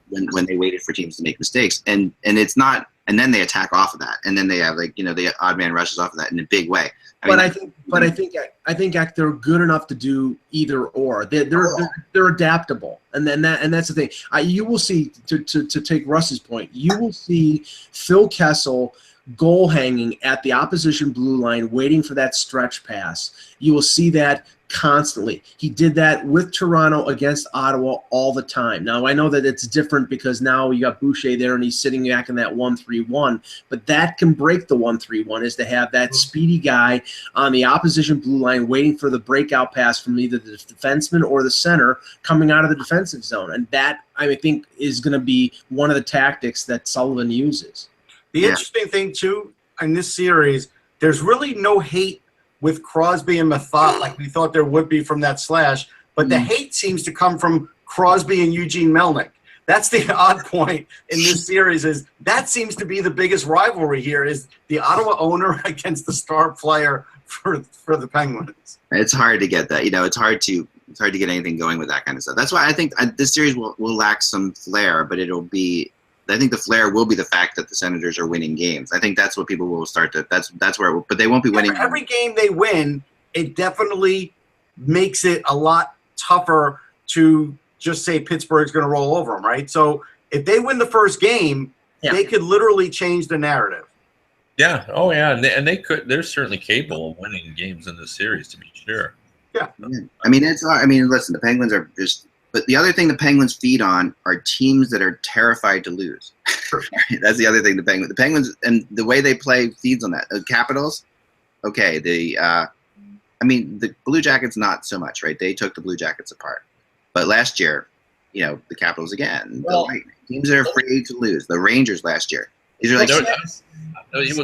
when they waited for teams to make mistakes. And it's not. And then they attack off of that, and then they have the odd man rushes off of that in a big way. I think they're good enough to do either or. They're adaptable, and that's the thing. You will see to take Russ's point. You will see Phil Kessel goal hanging at the opposition blue line, waiting for that stretch pass. You will see that constantly. He did that with Toronto against Ottawa all the time. Now, I know that it's different because now you got Boucher there and he's sitting back in that 1-3-1, but that can break the 1-3-1, is to have that speedy guy on the opposition blue line waiting for the breakout pass from either the defenseman or the center coming out of the defensive zone. And that, I think, is going to be one of the tactics that Sullivan uses. The interesting thing, too, in this series, there's really no hate with Crosby and Methot like we thought there would be from that slash, but the hate seems to come from Crosby and Eugene Melnyk. That's the odd point in this series, is that seems to be the biggest rivalry here, is the Ottawa owner against the star player for the Penguins. It's hard to get that. It's hard to get anything going with that kind of stuff. That's why I think this series will lack some flair, but I think the flair will be the fact that the Senators are winning games. I think that's what people will start to. That's where. But they won't be winning. Every game they win, it definitely makes it a lot tougher to just say Pittsburgh's going to roll over them, right? So if they win the first game, they could literally change the narrative. Yeah. Oh, yeah. And they could. They're certainly capable of winning games in this series, to be sure. Yeah. I mean, listen, the Penguins are just. But the other thing the Penguins feed on are teams that are terrified to lose. That's the other thing. The Penguins, and the way they play feeds on that. The Capitals, okay. The Blue Jackets not so much, right? They took the Blue Jackets apart. But last year, the Capitals again. Well, the teams that are afraid to lose. The Rangers last year. These are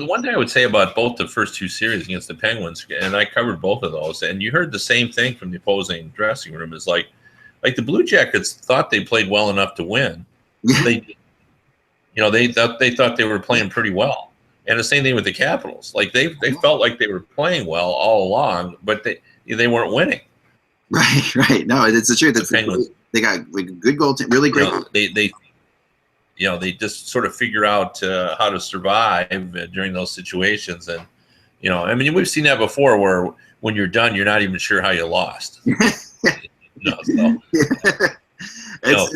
one thing I would say about both the first two series against the Penguins, and I covered both of those, and you heard the same thing from the opposing dressing room, is like the Blue Jackets thought they played well enough to win. They thought they were playing pretty well, and the same thing with the Capitals. Like they felt like they were playing well all along, but they weren't winning. Right. No, it's the truth. They got good goal team, really great. They just sort of figure out how to survive during those situations, and we've seen that before, where when you're done, you're not even sure how you lost. And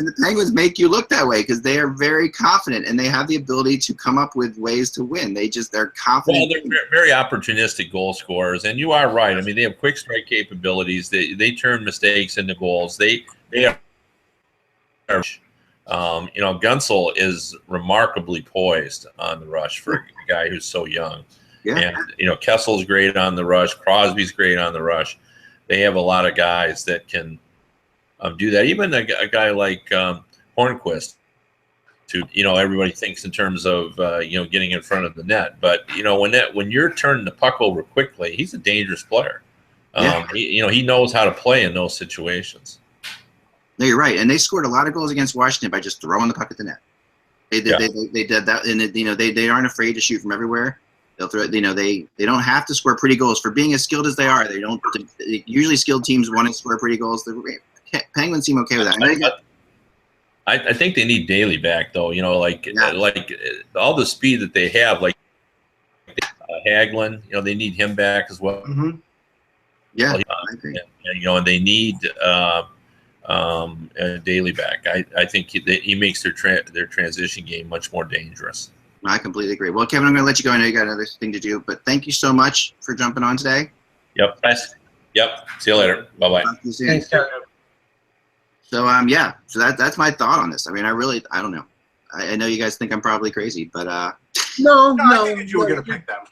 the Penguins make you look that way because they are very confident and they have the ability to come up with ways to win. They're confident. Well, they're very opportunistic goal scorers, and you are right. I mean, they have quick strike capabilities. They turn mistakes into goals. They are. Gunsel is remarkably poised on the rush for a guy who's so young. Yeah. And Kessel's great on the rush. Crosby's great on the rush. They have a lot of guys that can do that. Even a guy like Hornquist, everybody thinks in terms of getting in front of the net. But when you're turning the puck over quickly, he's a dangerous player. He knows how to play in those situations. No, you're right, and they scored a lot of goals against Washington by just throwing the puck at the net. They did that, and they aren't afraid to shoot from everywhere. They'll throw. They don't have to score pretty goals for being as skilled as they are. They don't. Usually, skilled teams want to score pretty goals. The Penguins seem okay with that. I think they need Daly back though. Like all the speed that they have, like Hagelin. They need him back as well. Mm-hmm. Yeah, I agree. And they need Daly back. I think he makes their transition game much more dangerous. I completely agree. Well, Kevin, I'm going to let you go. I know you got another thing to do, but thank you so much for jumping on today. Yep. Nice. Yep. See you later. Bye-bye. Talk to you soon. Thanks, Kevin. So, so that's my thought on this. I mean, I don't know. I know you guys think I'm probably crazy, but no, I think you were going to pick them.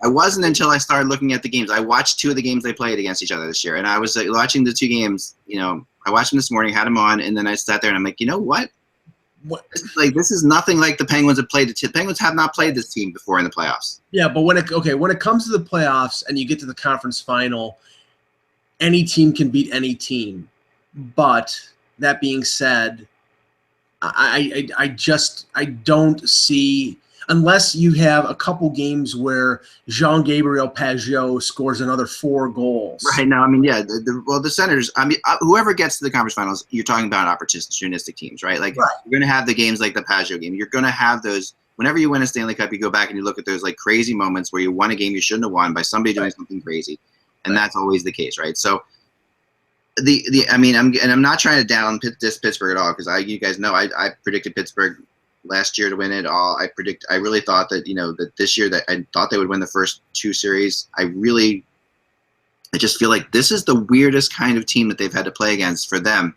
I wasn't until I started looking at the games. I watched two of the games they played against each other this year, and I was watching the two games. I watched them this morning, had them on, and then I sat there and I'm like, you know what? This is nothing like the Penguins have played. The Penguins have not played this team before in the playoffs. Yeah, but when it comes to the playoffs and you get to the conference final, any team can beat any team. But that being said, I don't see, unless you have a couple games where Jean-Gabriel Pageau scores another 4 goals. Right now, the Senators. Whoever gets to the conference finals, you're talking about opportunistic teams, right? You're going to have the games like the Pageau game. You're going to have those. Whenever you win a Stanley Cup, you go back and you look at those crazy moments where you won a game you shouldn't have won by somebody doing something crazy, and that's always the case, right? So. I'm not trying to down Pittsburgh at all because you guys know I predicted Pittsburgh last year to win it all. I really thought that, that this year that I thought they would win the first 2 series. I just feel like this is the weirdest kind of team that they've had to play against for them.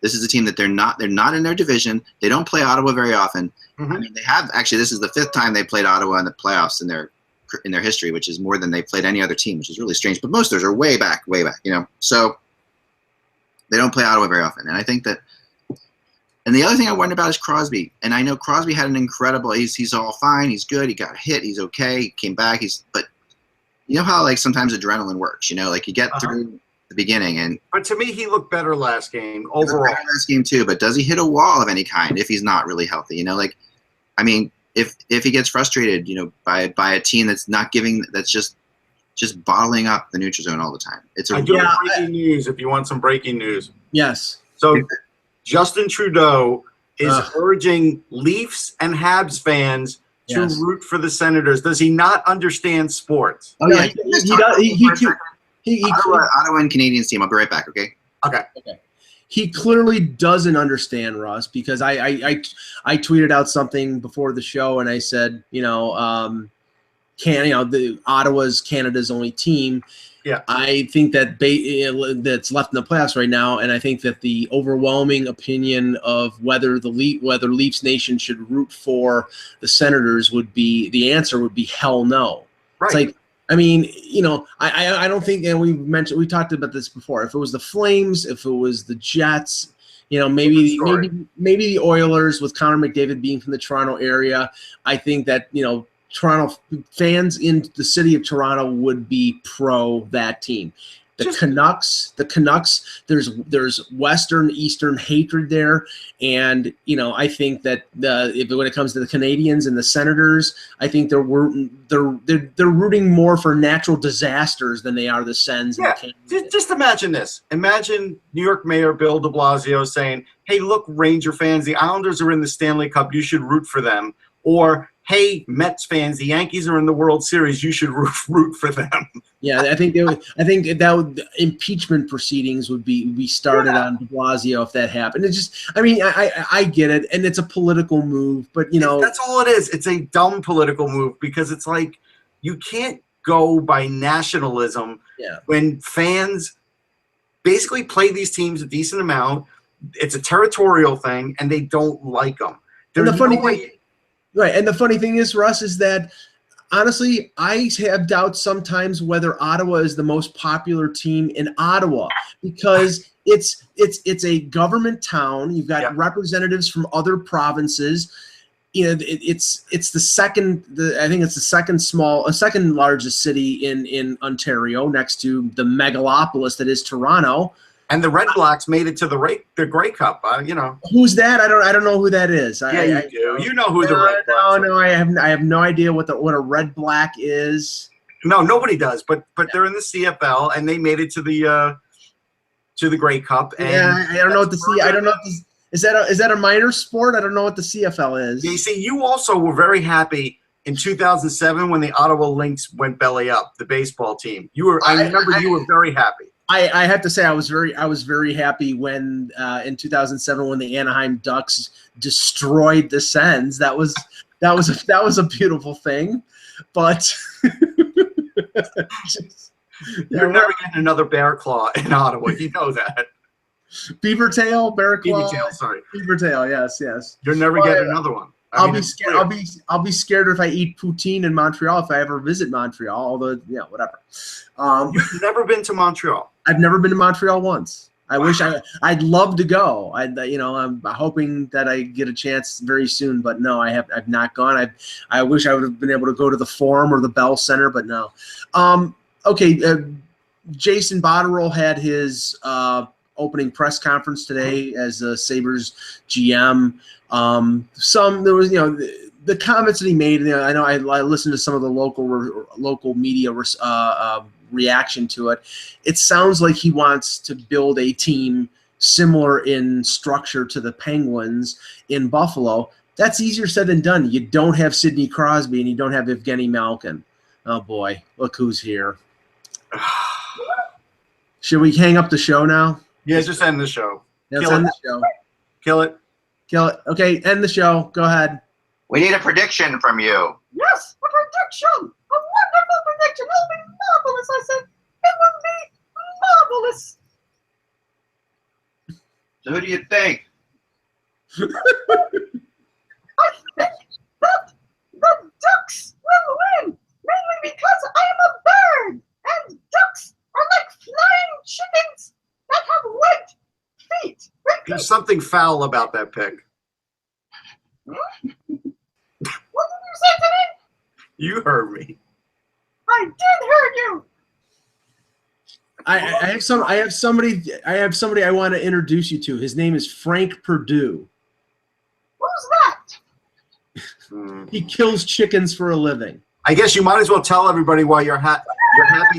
This is a team that they're not in their division. They don't play Ottawa very often. Mm-hmm. I mean, they have actually. This is the 5th time they played Ottawa in the playoffs in their history, which is more than they played any other team, which is really strange. But most of theirs are way back. So they don't play Ottawa very often, and I think that. And the other thing I wonder about is Crosby, and I know Crosby had an incredible. He's all fine. He's good. He got hit. He's okay. He came back. But you know how like sometimes adrenaline works. Like you get through the beginning, but to me he looked better last game overall. Last game too, but does he hit a wall of any kind if he's not really healthy? I mean, if he gets frustrated, by a team that's not giving, that's just bottling up the neutral zone all the time. It's I do have breaking news. If you want some breaking news, yes. So Justin Trudeau is urging Leafs and Habs fans to root for the Senators. Does he not understand sports? Oh yeah, Ottawa and Canadiens team. I'll be right back. Okay. Okay. He clearly doesn't understand, Russ, because I tweeted out something before the show and I said, the Ottawa's Canada's only team. Yeah. I think that that's left in the playoffs right now, and I think that the overwhelming opinion of whether Leafs Nation should root for the Senators the answer would be hell no. Right. It's like, I mean, I don't think, and we talked about this before. If it was the Flames, if it was the Jets, maybe the Oilers with Connor McDavid being from the Toronto area, I think that Toronto fans in the city of Toronto would be pro that team. The Canucks, there's Western, Eastern hatred there, and I think that when it comes to the Canadians and the Senators, I think they're rooting more for natural disasters than they are the Sens. Yeah, and the just imagine this. Imagine New York Mayor Bill de Blasio saying, "Hey, look, Ranger fans, the Islanders are in the Stanley Cup. You should root for them." Or, "Hey, Mets fans, the Yankees are in the World Series. You should root for them." Yeah, I think impeachment proceedings would be started on de Blasio if that happened. It's just, I mean, I get it, and it's a political move, but that's all it is. It's a dumb political move because it's like you can't go by nationalism when fans basically play these teams a decent amount. It's a territorial thing, and they don't like them. And the funny thing. Right, and the funny thing is, Russ, is that honestly, I have doubts sometimes whether Ottawa is the most popular team in Ottawa because it's a government town. You've got representatives from other provinces. It's the second. I think it's the second largest city in Ontario, next to the megalopolis that is Toronto. And the Red Blacks made it to the Grey Cup. Who's that? I don't know who that is. You do. You know who the Red Blacks are. No, I have no idea what a Red Black is. No, nobody does. But they're in the CFL and they made it to the Grey Cup. And I don't know what I don't know. Is that a minor sport? I don't know what the CFL is. You see, you also were very happy in 2007 when the Ottawa Lynx went belly up, the baseball team. I remember you were very happy. I have to say I was very happy when in 2007 when the Anaheim Ducks destroyed the Sens. That was a beautiful thing, but you're never getting another bear claw in Ottawa. You know that. Beaver tail, bear claw. Beaver tail, sorry. Beaver tail, yes. You're never getting another one. I'll be scared. I'll be scared if I eat poutine in Montreal if I ever visit Montreal. Although, whatever. You've never been to Montreal? I've never been to Montreal once. I'd love to go. I'm hoping that I get a chance very soon, but no, I've not gone. I wish I would have been able to go to the Forum or the Bell Center, but no. Okay. Jason Botterill had his opening press conference today as the Sabres GM. There was, the comments that he made. I know I listened to some of the local media reaction to it. It sounds like he wants to build a team similar in structure to the Penguins in Buffalo. That's easier said than done. You don't have Sidney Crosby and you don't have Evgeny Malkin. Oh boy, look who's here. Should we hang up the show now? Yeah, just end the show. Let's end the show. Kill it. Kill it. Okay, end the show. Go ahead. We need a prediction from you. Yes, a prediction. A wonderful prediction. It'll be marvelous, I said. It will be marvelous. So who do you think? I think that the ducks will win, mainly because I am a bird, and ducks are like flying chickens that have webbed feet. There's something foul about that pick. What did you say to me? You heard me. I did hear you. I have somebody I want to introduce you to. His name is Frank Perdue. Who's that? He kills chickens for a living. I guess you might as well tell everybody why you're happy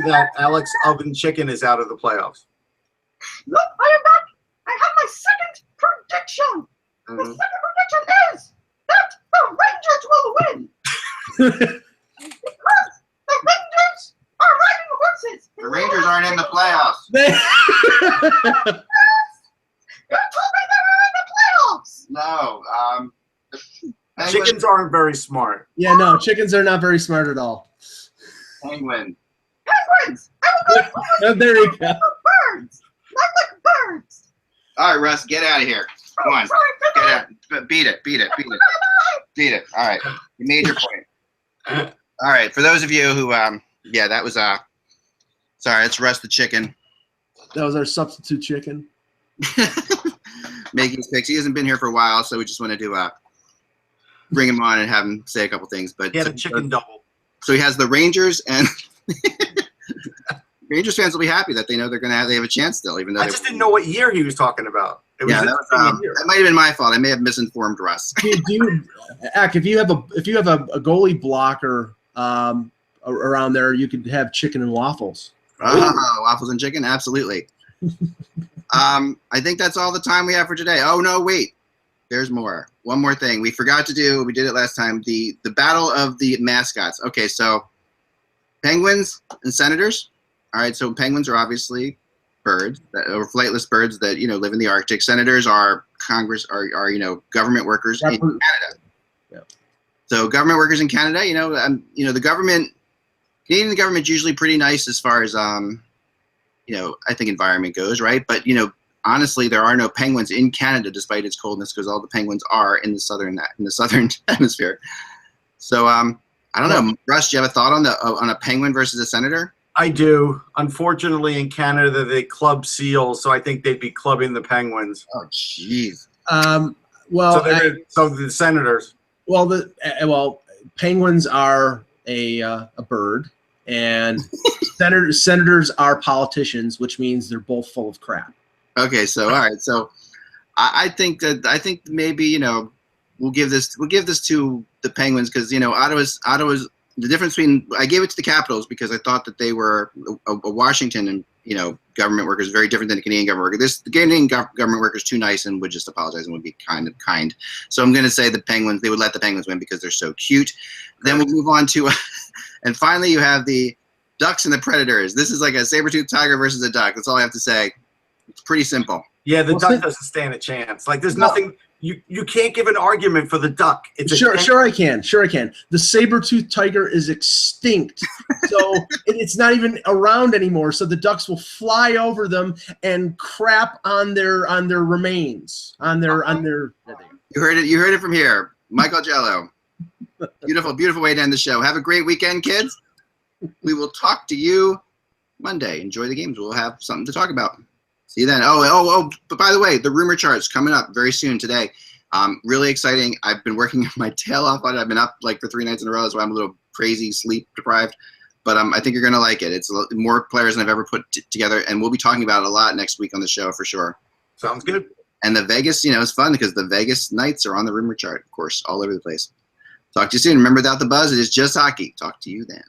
that Alex Oven Chicken is out of the playoffs. Look, I am back. I have my second prediction. The second prediction is that the Rangers will win. Because the Rangers are riding horses. The Rangers aren't in the playoffs. You told me they were in the playoffs. No. Chickens aren't very smart. Yeah, no, chickens are not very smart at all. Penguin. Penguins. I will go Oh, there you go. birds. Not like birds. All right, Russ, get out of here. Come on. Sorry, Get out. Beat it. Beat it. All right. You made your point. All right. For those of you who, yeah, that was, sorry, it's Russ the chicken. That was our substitute chicken. Making his picks. He hasn't been here for a while, so we just wanted to bring him on and have him say a couple things. But He had a chicken double. So he has the Rangers, and Rangers fans will be happy that they know they have a chance still, even though I just didn't know what year he was talking about. It was yeah, that might have been my fault. I may have misinformed Russ. Ak, if you have a goalie blocker around there, you could have chicken and waffles. Oh, waffles and chicken, absolutely. I think that's all the time we have for today. Oh no, wait, there's more. One more thing we forgot to do. We did it last time. The battle of the mascots. Okay, so Penguins and Senators. All right, so Penguins are obviously birds or flightless birds that live in the Arctic. Senators are government workers in Canada. Yeah. So government workers in Canada, the government, Canadian government's usually pretty nice as far as I think environment goes, right? But honestly, there are no penguins in Canada despite its coldness because all the penguins are in the southern hemisphere. So I don't know, Russ, do you have a thought on a penguin versus a senator? I do. Unfortunately, in Canada, they club seals, so I think they'd be clubbing the Penguins. Oh, jeez. So the Senators. Well, penguins are a bird, and senators are politicians, which means they're both full of crap. Okay, so all right, so I think maybe we'll give this to the Penguins because Ottawa's the difference between I gave it to the Capitals because I thought that they were a Washington and government workers very different than the Canadian government worker. The Canadian government workers too nice and would just apologize and would be kind. So I'm going to say the Penguins. They would let the Penguins win because they're so cute. Then we'll move on to, and finally you have the Ducks and the Predators. This is like a saber-toothed tiger versus a duck. That's all I have to say. It's pretty simple. Yeah, the duck doesn't stand a chance. Like there's nothing. You can't give an argument for the duck. Sure I can. The saber-toothed tiger is extinct, so it's not even around anymore. So the ducks will fly over them and crap on their remains, on their. You heard it from here, Michael Jello. Beautiful way to end the show. Have a great weekend, kids. We will talk to you Monday. Enjoy the games. We'll have something to talk about. See you then. Oh, but by the way, the rumor chart's coming up very soon today. Really exciting. I've been working my tail off on it. I've been up like for 3 nights in a row, so I'm a little crazy sleep deprived. But I think you're going to like it. It's more players than I've ever put together, and we'll be talking about it a lot next week on the show for sure. Sounds good. And the Vegas, it's fun because the Vegas Knights are on the rumor chart, of course, all over the place. Talk to you soon. Remember, without the buzz, it is just hockey. Talk to you then.